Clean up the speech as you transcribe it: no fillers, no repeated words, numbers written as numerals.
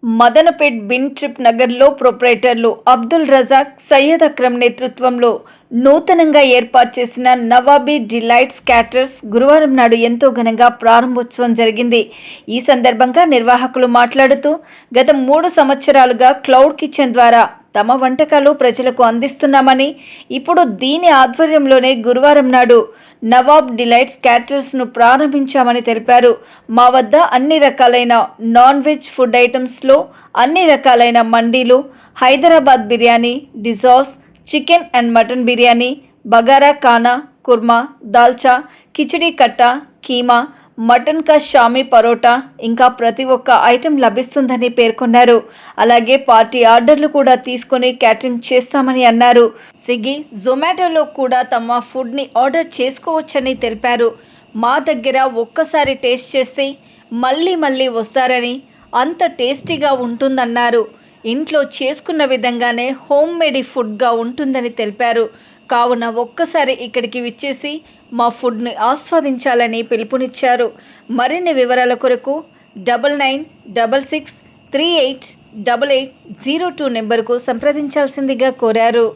మదనపేట్ bin trip నగర్లో ప్రొప్రైటర్లు అబ్దుల్ రజాక్, సయ్యద్ అక్రమ్ నేతృత్వంలో నూతనంగా ఏర్పాటు చేసిన నవాబీ డిలైట్స్ క్యాటర్స్ గురువారం నాడు ఎంతో ఘనంగా ప్రారంభోత్సవం జరిగింది. ఈ సందర్భంగా నిర్వాహకులు మాట్లాడుతూ, గత 3 సంవత్సరాలుగా క్లౌడ్ కిచెన్ ద్వారా తమ వంటకాలు ప్రజలకు అందిస్తున్నామని, ఇప్పుడు దీని ఆధ్వర్యంలోనే గురువారం నాడు నవాబ్ డిలైట్స్ క్యాటర్స్ ను ప్రారంభించామని తెలిపారు. మా వద్ద అన్ని రకాలైన నాన్ వెజ్ ఫుడ్ ఐటమ్స్ లో అన్ని రకాలైన మండీలు, Hyderabad biryani, dishes, chicken and mutton biryani, bagara khana, kurma, dalcha, khichdi khatta, keema, mutton కా షామీ పరోటా ఇంకా ప్రతి ఒక్క ఐటెం లభిస్తుందని పేర్కొన్నారు. అలాగే పార్టీ ఆర్డర్లు కూడా తీసుకొని క్యాటరింగ్ చేస్తామని అన్నారు. స్విగ్గీ, జొమాటోలో కూడా తమ ఫుడ్ని ఆర్డర్ చేసుకోవచ్చని తెలిపారు. మా దగ్గర ఒక్కసారి టేస్ట్ చేసి మళ్ళీ మళ్ళీ వస్తారని, అంత టేస్టీగా ఉంటుందన్నారు. ఇంట్లో చేసుకున్న విధంగానే హోమ్ మేడ్ ఫుడ్గా ఉంటుందని తెలిపారు. కావున ఒక్కసారి ఇక్కడికి విచ్చేసి మా ఫుడ్ని ఆస్వాదించాలని పిలుపునిచ్చారు. మరిన్ని వివరాల కొరకు 9966388802 నెంబర్కు సంప్రదించాల్సిందిగా కోరారు.